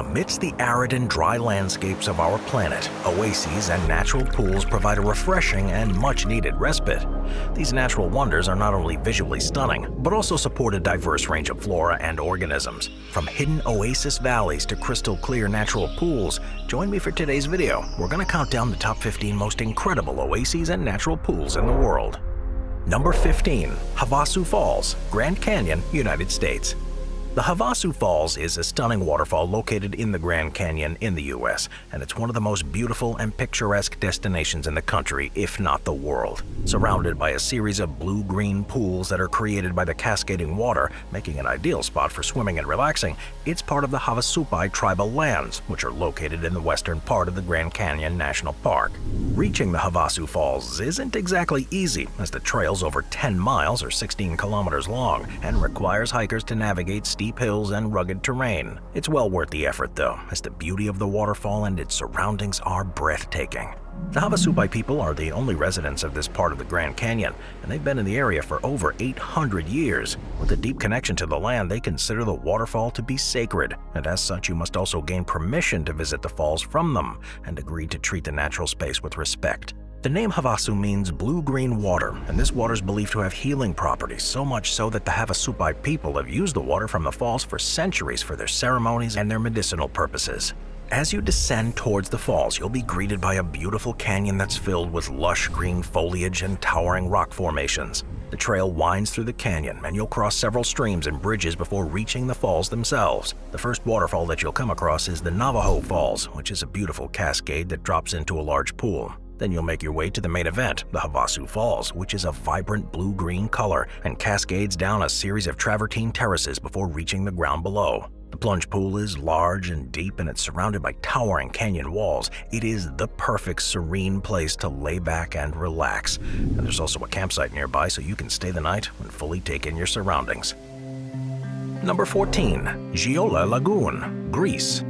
Amidst the arid and dry landscapes of our planet, oases and natural pools provide a refreshing and much-needed respite. These natural wonders are not only visually stunning, but also support a diverse range of flora and organisms. From hidden oasis valleys to crystal-clear natural pools, join me for today's video. We're going to count down the top 15 most incredible oases and natural pools in the world. Number 15. Havasu Falls, Grand Canyon, United States. The Havasu Falls is a stunning waterfall located in the Grand Canyon in the U.S., and it's one of the most beautiful and picturesque destinations in the country, if not the world. Surrounded by a series of blue-green pools that are created by the cascading water, making an ideal spot for swimming and relaxing, it's part of the Havasupai tribal lands, which are located in the western part of the Grand Canyon National Park. Reaching the Havasu Falls isn't exactly easy, as the trail's over 10 miles or 16 kilometers long and requires hikers to navigate steep hills and rugged terrain. It's well worth the effort though, as the beauty of the waterfall and its surroundings are breathtaking. The Havasupai people are the only residents of this part of the Grand Canyon, and they've been in the area for over 800 years. With a deep connection to the land, they consider the waterfall to be sacred, and as such you must also gain permission to visit the falls from them and agree to treat the natural space with respect. The name Havasu means blue-green water, and this water is believed to have healing properties, so much so that the Havasupai people have used the water from the falls for centuries for their ceremonies and their medicinal purposes. As you descend towards the falls, you'll be greeted by a beautiful canyon that's filled with lush green foliage and towering rock formations. The trail winds through the canyon, and you'll cross several streams and bridges before reaching the falls themselves. The first waterfall that you'll come across is the Navajo Falls, which is a beautiful cascade that drops into a large pool. Then you'll make your way to the main event, the Havasu Falls, which is a vibrant blue-green color and cascades down a series of travertine terraces before reaching the ground below. The plunge pool is large and deep, and it's surrounded by towering canyon walls. It is the perfect serene place to lay back and relax. And there's also a campsite nearby so you can stay the night and fully take in your surroundings. Number 14. Giola Lagoon, Greece.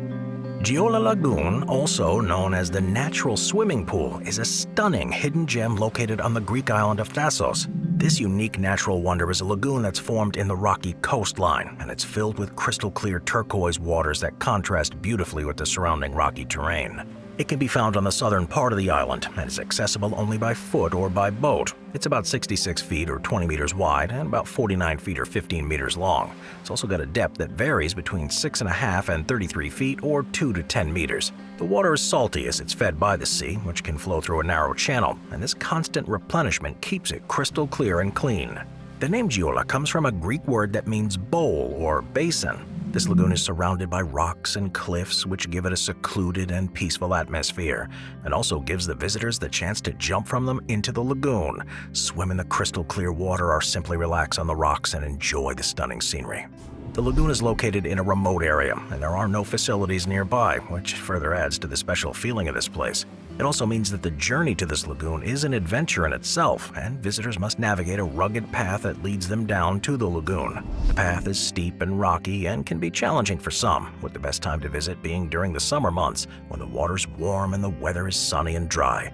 Giola Lagoon, also known as the Natural Swimming Pool, is a stunning hidden gem located on the Greek island of Thasos. This unique natural wonder is a lagoon that's formed in the rocky coastline, and it's filled with crystal-clear turquoise waters that contrast beautifully with the surrounding rocky terrain. It can be found on the southern part of the island and is accessible only by foot or by boat. It's about 66 feet or 20 meters wide and about 49 feet or 15 meters long. It's also got a depth that varies between 6.5 and 33 feet or 2 to 10 meters. The water is salty as it's fed by the sea, which can flow through a narrow channel, and this constant replenishment keeps it crystal clear and clean. The name Giola comes from a Greek word that means bowl or basin. This lagoon is surrounded by rocks and cliffs, which give it a secluded and peaceful atmosphere, and also gives the visitors the chance to jump from them into the lagoon, swim in the crystal clear water, or simply relax on the rocks and enjoy the stunning scenery. The lagoon is located in a remote area, and there are no facilities nearby, which further adds to the special feeling of this place. It also means that the journey to this lagoon is an adventure in itself, and visitors must navigate a rugged path that leads them down to the lagoon. The path is steep and rocky and can be challenging for some, with the best time to visit being during the summer months when the water's warm and the weather is sunny and dry.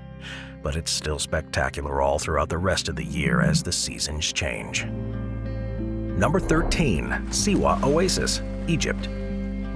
But it's still spectacular all throughout the rest of the year as the seasons change. Number 13. Siwa Oasis, Egypt.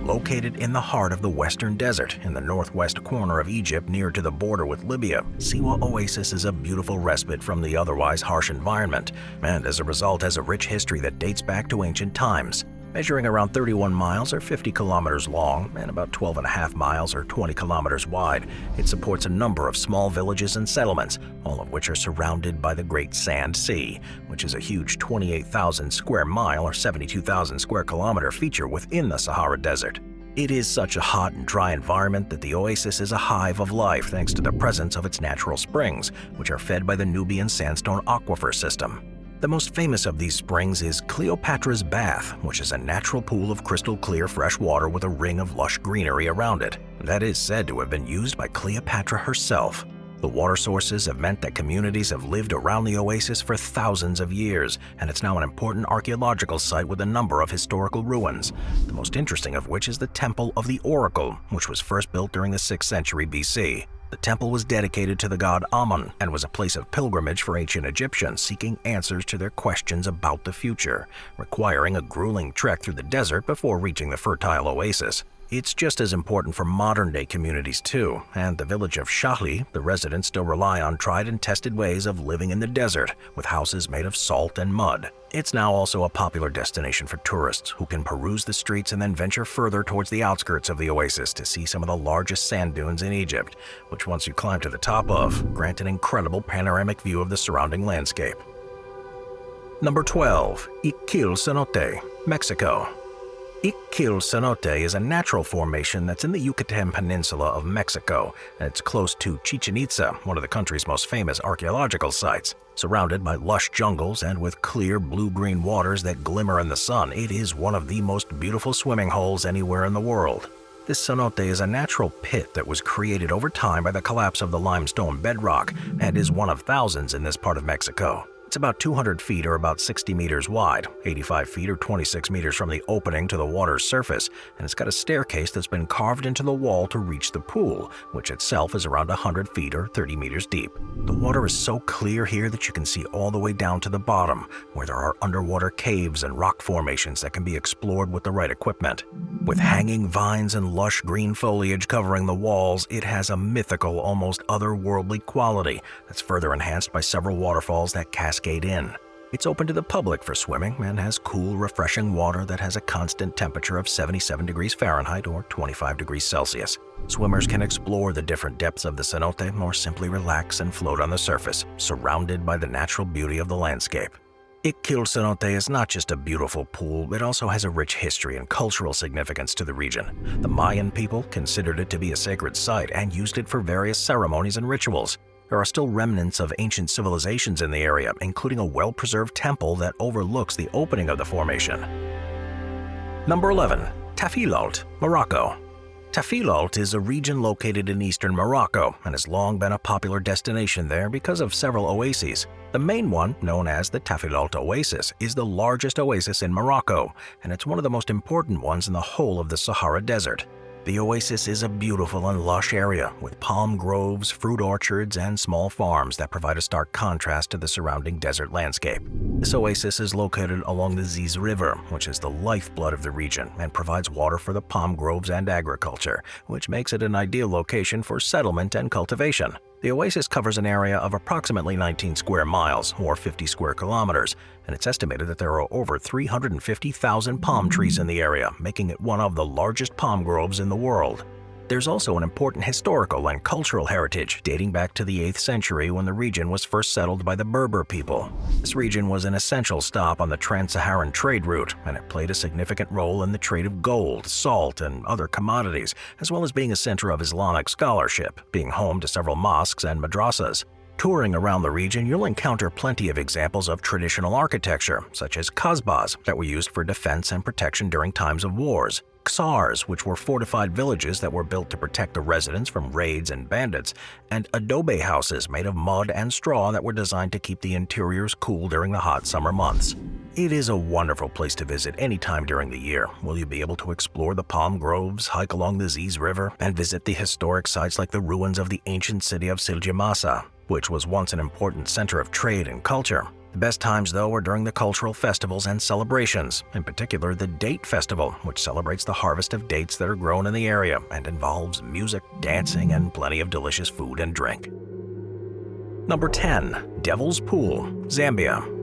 Located in the heart of the Western Desert, in the northwest corner of Egypt near to the border with Libya, Siwa Oasis is a beautiful respite from the otherwise harsh environment, and as a result has a rich history that dates back to ancient times. Measuring around 31 miles or 50 kilometers long and about 12.5 miles or 20 kilometers wide, it supports a number of small villages and settlements, all of which are surrounded by the Great Sand Sea, which is a huge 28,000 square mile or 72,000 square kilometer feature within the Sahara Desert. It is such a hot and dry environment that the oasis is a hive of life thanks to the presence of its natural springs, which are fed by the Nubian sandstone aquifer system. The most famous of these springs is Cleopatra's Bath, which is a natural pool of crystal clear fresh water with a ring of lush greenery around it. That is said to have been used by Cleopatra herself. The water sources have meant that communities have lived around the oasis for thousands of years, and it's now an important archaeological site with a number of historical ruins, the most interesting of which is the Temple of the Oracle, which was first built during the 6th century BC. The temple was dedicated to the god Amun and was a place of pilgrimage for ancient Egyptians seeking answers to their questions about the future, requiring a grueling trek through the desert before reaching the fertile oasis. It's just as important for modern-day communities too, and the village of Shahli, the residents still rely on tried and tested ways of living in the desert, with houses made of salt and mud. It's now also a popular destination for tourists who can peruse the streets and then venture further towards the outskirts of the oasis to see some of the largest sand dunes in Egypt, which once you climb to the top of, grant an incredible panoramic view of the surrounding landscape. Number 12. Ikil Cenote, Mexico. Ikil Cenote is a natural formation that's in the Yucatan Peninsula of Mexico, and it's close to Chichen Itza, one of the country's most famous archaeological sites. Surrounded by lush jungles and with clear blue-green waters that glimmer in the sun, it is one of the most beautiful swimming holes anywhere in the world. This cenote is a natural pit that was created over time by the collapse of the limestone bedrock and is one of thousands in this part of Mexico. It's about 200 feet or about 60 meters wide, 85 feet or 26 meters from the opening to the water's surface, and it's got a staircase that's been carved into the wall to reach the pool, which itself is around 100 feet or 30 meters deep. The water is so clear here that you can see all the way down to the bottom, where there are underwater caves and rock formations that can be explored with the right equipment. With hanging vines and lush green foliage covering the walls, it has a mythical, almost otherworldly quality that's further enhanced by several waterfalls that cascade in. It's open to the public for swimming and has cool, refreshing water that has a constant temperature of 77 degrees Fahrenheit or 25 degrees Celsius. Swimmers can explore the different depths of the cenote or simply relax and float on the surface, surrounded by the natural beauty of the landscape. Ikil Cenote is not just a beautiful pool, it also has a rich history and cultural significance to the region. The Mayan people considered it to be a sacred site and used it for various ceremonies and rituals. There are still remnants of ancient civilizations in the area, including a well-preserved temple that overlooks the opening of the formation. Number 11. Tafilat Morocco. Tafilat is a region located in eastern Morocco and has long been a popular destination there because of several oases. The main one, known as the Tafilat Oasis, is the largest oasis in Morocco, and it's one of the most important ones in the whole of the Sahara Desert. The oasis is a beautiful and lush area with palm groves, fruit orchards, and small farms that provide a stark contrast to the surrounding desert landscape. This oasis is located along the Ziz River, which is the lifeblood of the region and provides water for the palm groves and agriculture, which makes it an ideal location for settlement and cultivation. The oasis covers an area of approximately 19 square miles, or 50 square kilometers, and it's estimated that there are over 350,000 palm trees in the area, making it one of the largest palm groves in the world. There's also an important historical and cultural heritage dating back to the 8th century when the region was first settled by the Berber people. This region was an essential stop on the trans-Saharan trade route, and it played a significant role in the trade of gold, salt, and other commodities, as well as being a center of Islamic scholarship, being home to several mosques and madrasas. Touring around the region, you'll encounter plenty of examples of traditional architecture, such as kasbahs that were used for defense and protection during times of wars, ksars, which were fortified villages that were built to protect the residents from raids and bandits, and adobe houses made of mud and straw that were designed to keep the interiors cool during the hot summer months. It is a wonderful place to visit any time during the year. Will you be able to explore the palm groves, hike along the Ziz River, and visit the historic sites like the ruins of the ancient city of Siljamasa, which was once an important center of trade and culture. The best times, though, are during the cultural festivals and celebrations, in particular the Date Festival, which celebrates the harvest of dates that are grown in the area and involves music, dancing, and plenty of delicious food and drink. Number 10. Devil's Pool, Zambia.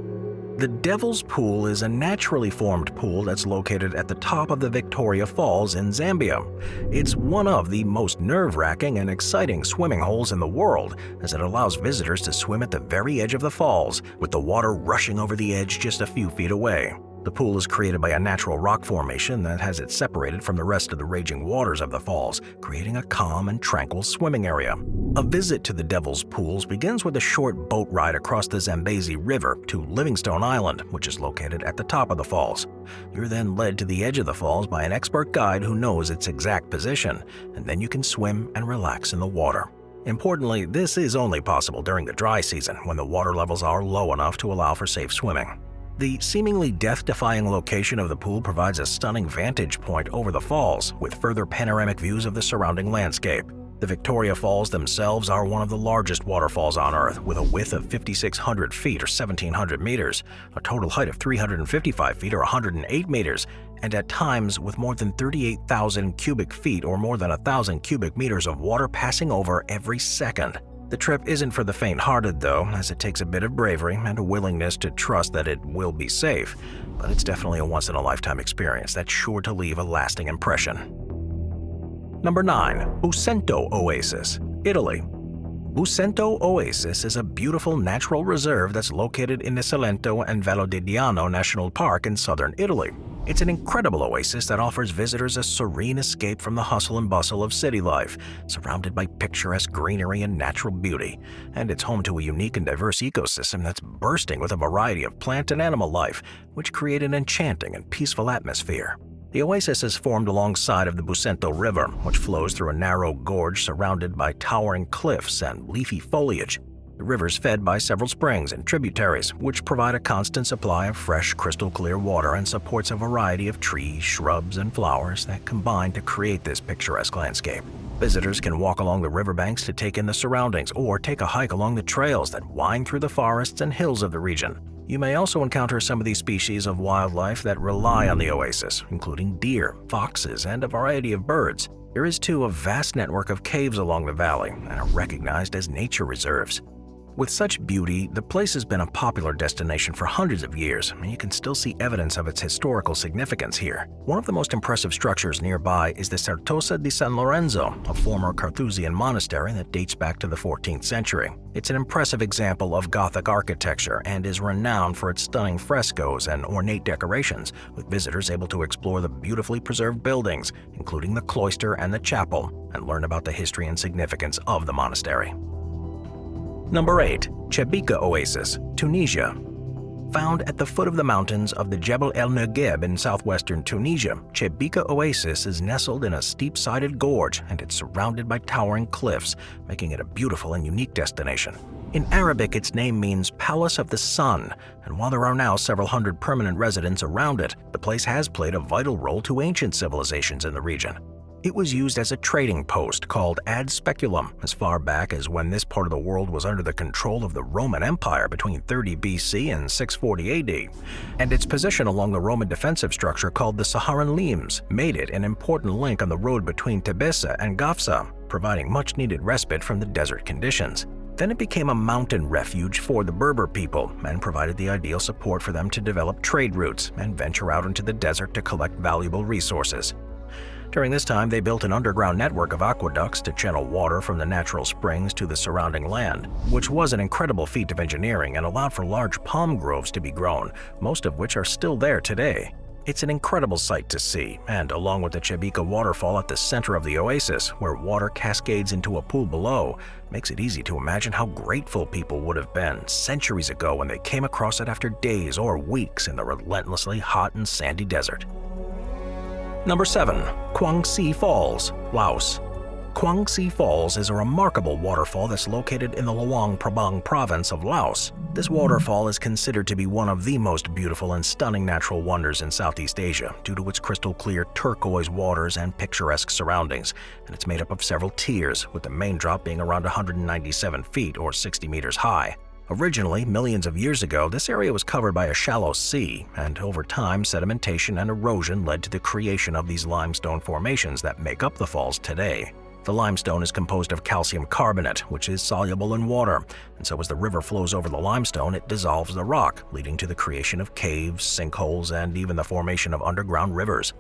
The Devil's Pool is a naturally formed pool that's located at the top of the Victoria Falls in Zambia. It's one of the most nerve-wracking and exciting swimming holes in the world, as it allows visitors to swim at the very edge of the falls, with the water rushing over the edge just a few feet away. The pool is created by a natural rock formation that has it separated from the rest of the raging waters of the falls, creating a calm and tranquil swimming area. A visit to the Devil's Pools begins with a short boat ride across the Zambezi River to Livingstone Island, which is located at the top of the falls. You're then led to the edge of the falls by an expert guide who knows its exact position, and then you can swim and relax in the water. Importantly, this is only possible during the dry season when the water levels are low enough to allow for safe swimming. The seemingly death-defying location of the pool provides a stunning vantage point over the falls, with further panoramic views of the surrounding landscape. The Victoria Falls themselves are one of the largest waterfalls on Earth, with a width of 5,600 feet or 1,700 meters, a total height of 355 feet or 108 meters, and at times with more than 38,000 cubic feet or more than 1,000 cubic meters of water passing over every second. The trip isn't for the faint-hearted though, as it takes a bit of bravery and a willingness to trust that it will be safe, but it's definitely a once-in-a-lifetime experience that's sure to leave a lasting impression. Number 9. Usento Oasis, Italy. Usento Oasis is a beautiful natural reserve that's located in the Salento and Vallo di Diano National Park in southern Italy. It's an incredible oasis that offers visitors a serene escape from the hustle and bustle of city life, surrounded by picturesque greenery and natural beauty, and it's home to a unique and diverse ecosystem that's bursting with a variety of plant and animal life, which create an enchanting and peaceful atmosphere. The oasis is formed alongside of the Usento River, which flows through a narrow gorge surrounded by towering cliffs and leafy foliage. The river is fed by several springs and tributaries, which provide a constant supply of fresh, crystal-clear water and supports a variety of trees, shrubs, and flowers that combine to create this picturesque landscape. Visitors can walk along the riverbanks to take in the surroundings or take a hike along the trails that wind through the forests and hills of the region. You may also encounter some of these species of wildlife that rely on the oasis, including deer, foxes, and a variety of birds. There is too a vast network of caves along the valley and are recognized as nature reserves. With such beauty, the place has been a popular destination for hundreds of years, and you can still see evidence of its historical significance here. One of the most impressive structures nearby is the Certosa di San Lorenzo, a former Carthusian monastery that dates back to the 14th century. It's an impressive example of Gothic architecture and is renowned for its stunning frescoes and ornate decorations, with visitors able to explore the beautifully preserved buildings, including the cloister and the chapel, and learn about the history and significance of the monastery. Number 8. Chebika Oasis, Tunisia. Found at the foot of the mountains of the Jebel El Negev in southwestern Tunisia, Chebika Oasis is nestled in a steep-sided gorge and it's surrounded by towering cliffs, making it a beautiful and unique destination. In Arabic, its name means Palace of the Sun, and while there are now several hundred permanent residents around it, the place has played a vital role to ancient civilizations in the region. It was used as a trading post called ad speculum as far back as when this part of the world was under the control of the Roman Empire between 30 BC and 640 AD, and its position along the Roman defensive structure called the Saharan Limes made it an important link on the road between Tebessa and Gafsa, providing much-needed respite from the desert conditions. Then it became a mountain refuge for the Berber people and provided the ideal support for them to develop trade routes and venture out into the desert to collect valuable resources. During this time, they built an underground network of aqueducts to channel water from the natural springs to the surrounding land, which was an incredible feat of engineering and allowed for large palm groves to be grown, most of which are still there today. It's an incredible sight to see, and along with the Chebika waterfall at the center of the oasis, where water cascades into a pool below, makes it easy to imagine how grateful people would have been centuries ago when they came across it after days or weeks in the relentlessly hot and sandy desert. Number 7. Guangxi Falls, Laos. Guangxi Falls is a remarkable waterfall that's located in the Luang Prabang province of Laos. This waterfall is considered to be one of the most beautiful and stunning natural wonders in Southeast Asia due to its crystal-clear turquoise waters and picturesque surroundings, and it's made up of several tiers, with the main drop being around 197 feet or 60 meters high. Originally, millions of years ago, this area was covered by a shallow sea, and over time, sedimentation and erosion led to the creation of these limestone formations that make up the falls today. The limestone is composed of calcium carbonate, which is soluble in water, and so as the river flows over the limestone, it dissolves the rock, leading to the creation of caves, sinkholes, and even the formation of underground rivers.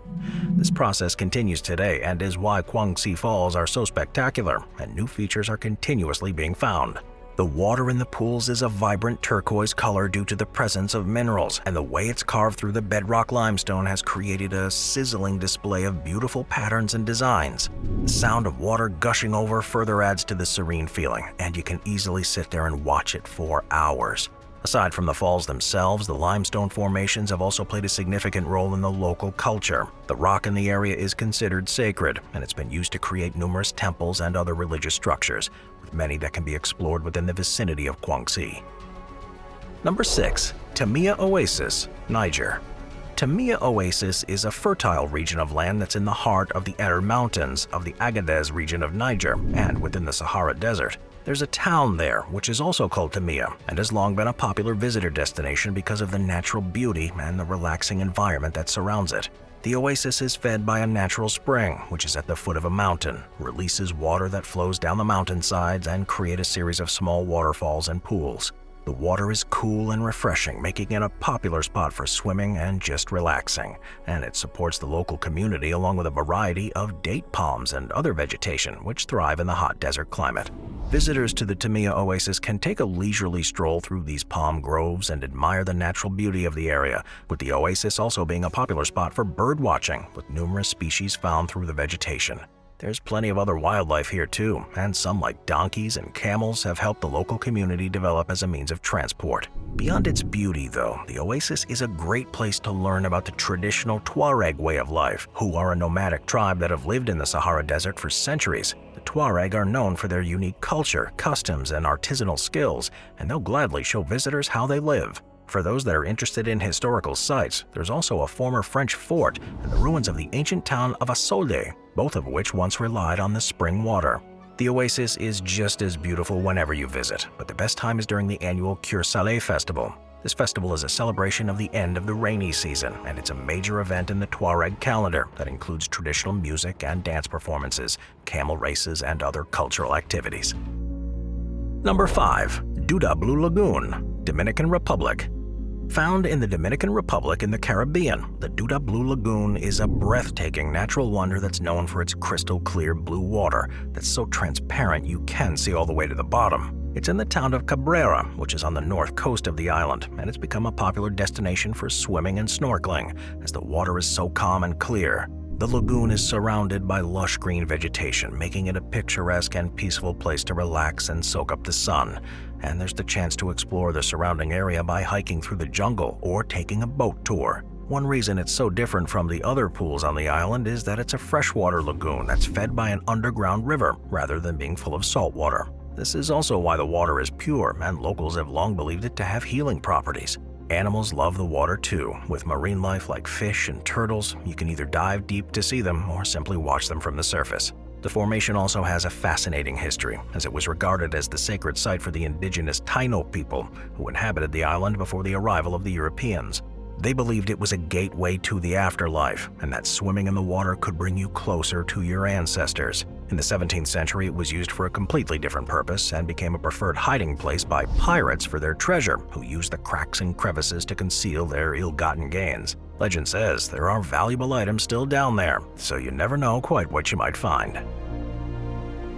This process continues today and is why Guangxi Falls are so spectacular, and new features are continuously being found. The water in the pools is a vibrant turquoise color due to the presence of minerals, and the way it's carved through the bedrock limestone has created a sizzling display of beautiful patterns and designs. The sound of water gushing over further adds to the serene feeling, and you can easily sit there and watch it for hours. Aside from the falls themselves, the limestone formations have also played a significant role in the local culture. The rock in the area is considered sacred, and it's been used to create numerous temples and other religious structures, with many that can be explored within the vicinity of Guangxi. Number 6. Tamiya Oasis, Niger. Tamiya Oasis is a fertile region of land that's in the heart of the Arid Mountains of the Agadez region of Niger and within the Sahara Desert. There's a town there, which is also called Tamiya, and has long been a popular visitor destination because of the natural beauty and the relaxing environment that surrounds it. The oasis is fed by a natural spring, which is at the foot of a mountain, releases water that flows down the mountainsides and create a series of small waterfalls and pools. The water is cool and refreshing, making it a popular spot for swimming and just relaxing, and it supports the local community along with a variety of date palms and other vegetation which thrive in the hot desert climate. Visitors to the Tamiya Oasis can take a leisurely stroll through these palm groves and admire the natural beauty of the area, with the oasis also being a popular spot for bird watching, with numerous species found through the vegetation. There's plenty of other wildlife here too, and some like donkeys and camels have helped the local community develop as a means of transport. Beyond its beauty though, the oasis is a great place to learn about the traditional Tuareg way of life, who are a nomadic tribe that have lived in the Sahara Desert for centuries. The Tuareg are known for their unique culture, customs, and artisanal skills, and they'll gladly show visitors how they live. For those that are interested in historical sites, there's also a former French fort and the ruins of the ancient town of Havasu, both of which once relied on the spring water. The oasis is just as beautiful whenever you visit, but the best time is during the annual Cure Saleh festival. This festival is a celebration of the end of the rainy season, and it's a major event in the Tuareg calendar that includes traditional music and dance performances, camel races, and other cultural activities. Number 5. Duda Blue Lagoon, Dominican Republic. Found in the Dominican Republic in the Caribbean, the Duda Blue Lagoon is a breathtaking natural wonder that's known for its crystal clear blue water that's so transparent you can see all the way to the bottom. It's in the town of Cabrera, which is on the north coast of the island, and it's become a popular destination for swimming and snorkeling, as the water is so calm and clear. The lagoon is surrounded by lush green vegetation, making it a picturesque and peaceful place to relax and soak up the sun. And there's the chance to explore the surrounding area by hiking through the jungle or taking a boat tour. One reason it's so different from the other pools on the island is that it's a freshwater lagoon that's fed by an underground river rather than being full of salt water. This is also why the water is pure, and locals have long believed it to have healing properties. Animals love the water too. With marine life like fish and turtles, you can either dive deep to see them or simply watch them from the surface. The formation also has a fascinating history, as it was regarded as the sacred site for the indigenous Taino people who inhabited the island before the arrival of the Europeans. They believed it was a gateway to the afterlife, and that swimming in the water could bring you closer to your ancestors. In the 17th century, it was used for a completely different purpose and became a preferred hiding place by pirates for their treasure, who used the cracks and crevices to conceal their ill-gotten gains. Legend says there are valuable items still down there, so you never know quite what you might find.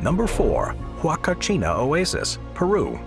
Number 4. Huacachina Oasis, Peru.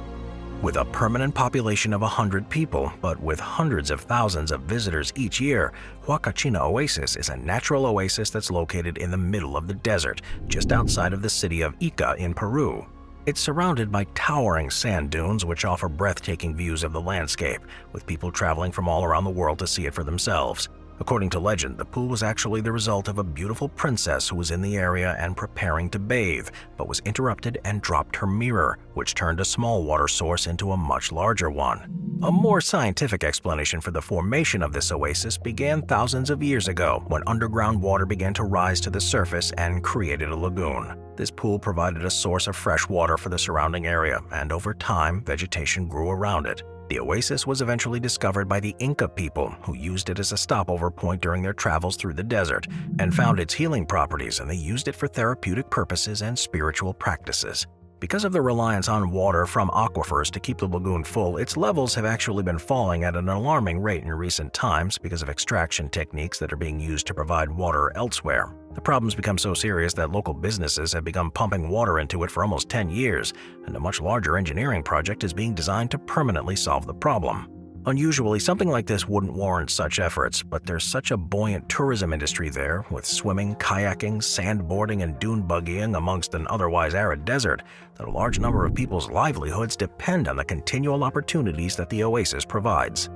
With a permanent population of 100 people, but with hundreds of thousands of visitors each year, Huacachina Oasis is a natural oasis that's located in the middle of the desert, just outside of the city of Ikil in Peru. It's surrounded by towering sand dunes which offer breathtaking views of the landscape, with people traveling from all around the world to see it for themselves. According to legend, the pool was actually the result of a beautiful princess who was in the area and preparing to bathe, but was interrupted and dropped her mirror, which turned a small water source into a much larger one. A more scientific explanation for the formation of this oasis began thousands of years ago, when underground water began to rise to the surface and created a lagoon. This pool provided a source of fresh water for the surrounding area, and over time, vegetation grew around it. The oasis was eventually discovered by the Inca people, who used it as a stopover point during their travels through the desert, and found its healing properties, and they used it for therapeutic purposes and spiritual practices. Because of the reliance on water from aquifers to keep the lagoon full, its levels have actually been falling at an alarming rate in recent times because of extraction techniques that are being used to provide water elsewhere. The problem's become so serious that local businesses have begun pumping water into it for almost 10 years, and a much larger engineering project is being designed to permanently solve the problem. Unusually, something like this wouldn't warrant such efforts, but there's such a buoyant tourism industry there, with swimming, kayaking, sandboarding, and dune buggying amongst an otherwise arid desert, that a large number of people's livelihoods depend on the continual opportunities that the oasis provides.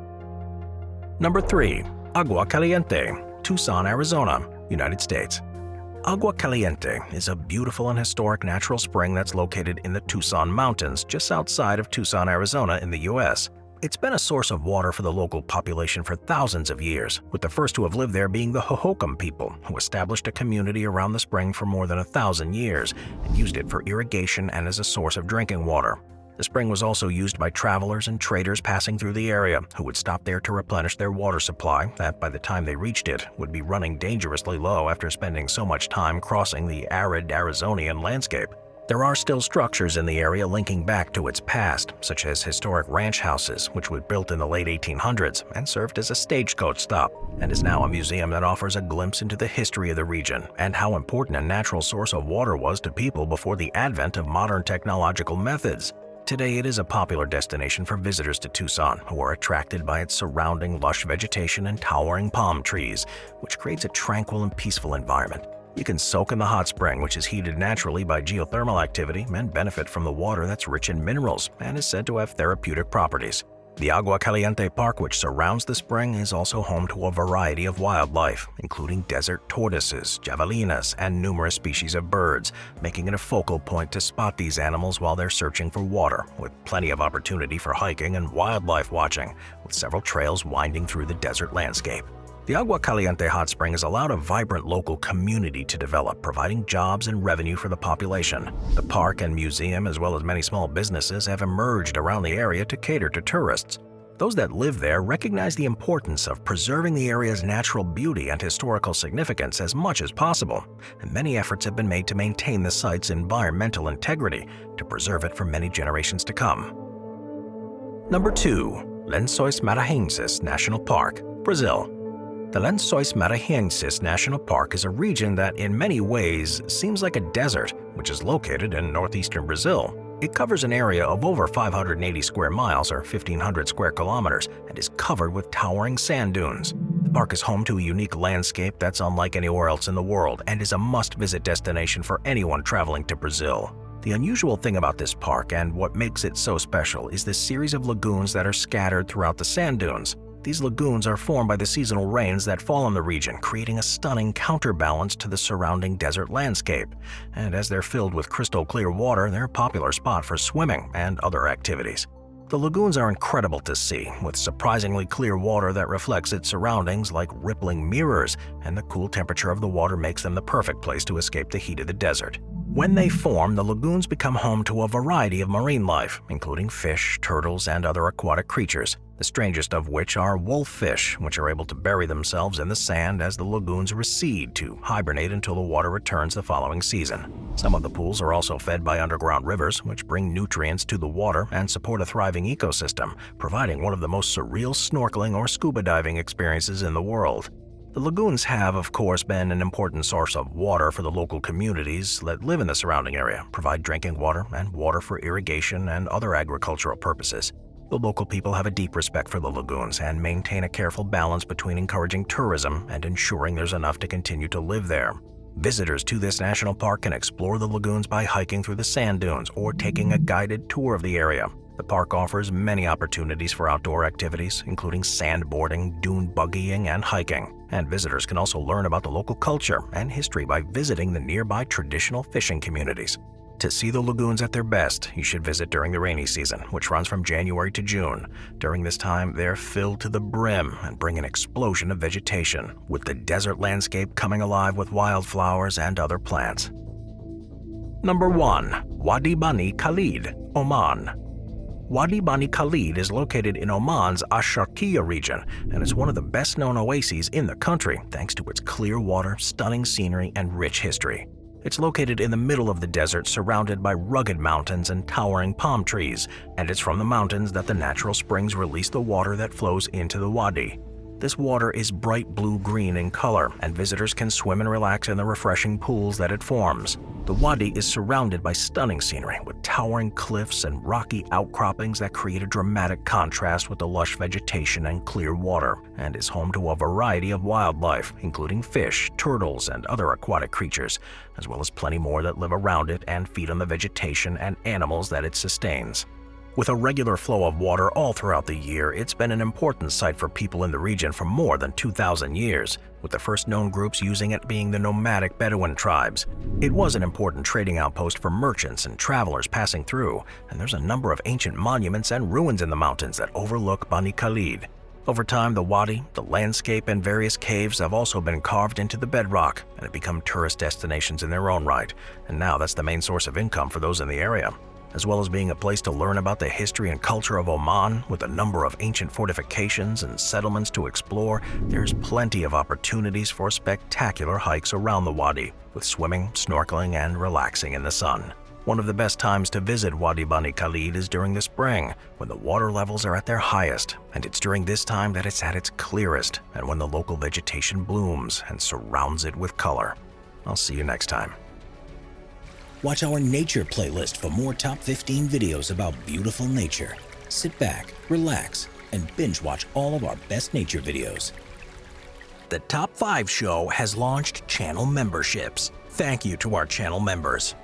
Number 3. Agua Caliente, Tucson, Arizona, United States. Agua Caliente is a beautiful and historic natural spring that's located in the Tucson Mountains, just outside of Tucson, Arizona in the U.S. It's been a source of water for the local population for thousands of years, with the first to have lived there being the Hohokam people, who established a community around the spring for more than 1,000 years and used it for irrigation and as a source of drinking water. The spring was also used by travelers and traders passing through the area who would stop there to replenish their water supply that by the time they reached it would be running dangerously low after spending so much time crossing the arid Arizonian landscape. There are still structures in the area linking back to its past, such as historic ranch houses, which were built in the late 1800s and served as a stagecoach stop, and is now a museum that offers a glimpse into the history of the region and how important a natural source of water was to people before the advent of modern technological methods. Today, it is a popular destination for visitors to Tucson who are attracted by its surrounding lush vegetation and towering palm trees, which creates a tranquil and peaceful environment. You can soak in the hot spring, which is heated naturally by geothermal activity, and benefit from the water that's rich in minerals and is said to have therapeutic properties. The Agua Caliente Park, which surrounds the spring, is also home to a variety of wildlife, including desert tortoises, javelinas, and numerous species of birds, making it a focal point to spot these animals while they're searching for water, with plenty of opportunity for hiking and wildlife watching, with several trails winding through the desert landscape. The Agua Caliente hot spring has allowed a vibrant local community to develop, providing jobs and revenue for the population. The park and museum, as well as many small businesses, have emerged around the area to cater to tourists. Those that live there recognize the importance of preserving the area's natural beauty and historical significance as much as possible, and many efforts have been made to maintain the site's environmental integrity to preserve it for many generations to come. Number 2. Lenso Marahan National Park, Brazil. The Lenso Marahan National Park is a region that in many ways seems like a desert, which is located in northeastern Brazil. It covers an area of over 580 square miles or 1,500 square kilometers and is covered with towering sand dunes. The park is home to a unique landscape that's unlike anywhere else in the world and is a must-visit destination for anyone traveling to Brazil. The unusual thing about this park and what makes it so special is the series of lagoons that are scattered throughout the sand dunes. These lagoons are formed by the seasonal rains that fall on the region, creating a stunning counterbalance to the surrounding desert landscape. And as they're filled with crystal clear water, they're a popular spot for swimming and other activities. The lagoons are incredible to see, with surprisingly clear water that reflects its surroundings like rippling mirrors, and the cool temperature of the water makes them the perfect place to escape the heat of the desert. When they form, the lagoons become home to a variety of marine life, including fish, turtles, and other aquatic creatures, the strangest of which are wolffish, which are able to bury themselves in the sand as the lagoons recede to hibernate until the water returns the following season. Some of the pools are also fed by underground rivers, which bring nutrients to the water and support a thriving ecosystem, providing one of the most surreal snorkeling or scuba diving experiences in the world. The lagoons have, of course, been an important source of water for the local communities that live in the surrounding area, provide drinking water and water for irrigation and other agricultural purposes. The local people have a deep respect for the lagoons and maintain a careful balance between encouraging tourism and ensuring there's enough to continue to live there. Visitors to this national park can explore the lagoons by hiking through the sand dunes or taking a guided tour of the area. The park offers many opportunities for outdoor activities, including sandboarding, dune buggying, and hiking. And visitors can also learn about the local culture and history by visiting the nearby traditional fishing communities. To see the lagoons at their best, you should visit during the rainy season, which runs from January to June. During this time, they're filled to the brim and bring an explosion of vegetation, with the desert landscape coming alive with wildflowers and other plants. Number 1. Wadi Bani Khalid, Oman. Wadi Bani Khalid is located in Oman's Asharqiya region and is one of the best-known oases in the country thanks to its clear water, stunning scenery, and rich history. It's located in the middle of the desert, surrounded by rugged mountains and towering palm trees, and it's from the mountains that the natural springs release the water that flows into the wadi. This water is bright blue-green in color, and visitors can swim and relax in the refreshing pools that it forms. The wadi is surrounded by stunning scenery with towering cliffs and rocky outcroppings that create a dramatic contrast with the lush vegetation and clear water, and is home to a variety of wildlife, including fish, turtles, and other aquatic creatures, as well as plenty more that live around it and feed on the vegetation and animals that it sustains. With a regular flow of water all throughout the year, it's been an important site for people in the region for more than 2,000 years, with the first known groups using it being the nomadic Bedouin tribes. It was an important trading outpost for merchants and travelers passing through, and there's a number of ancient monuments and ruins in the mountains that overlook Bani Khalid. Over time, the wadi, the landscape, and various caves have also been carved into the bedrock and have become tourist destinations in their own right, and now that's the main source of income for those in the area. As well as being a place to learn about the history and culture of Oman, with a number of ancient fortifications and settlements to explore, there's plenty of opportunities for spectacular hikes around the Wadi, with swimming, snorkeling, and relaxing in the sun. One of the best times to visit Wadi Bani Khalid is during the spring, when the water levels are at their highest, and it's during this time that it's at its clearest, and when the local vegetation blooms and surrounds it with color. I'll see you next time. Watch our nature playlist for more top 15 videos about beautiful nature. Sit back, relax, and binge watch all of our best nature videos. The Top 5 show has launched channel memberships. Thank you to our channel members.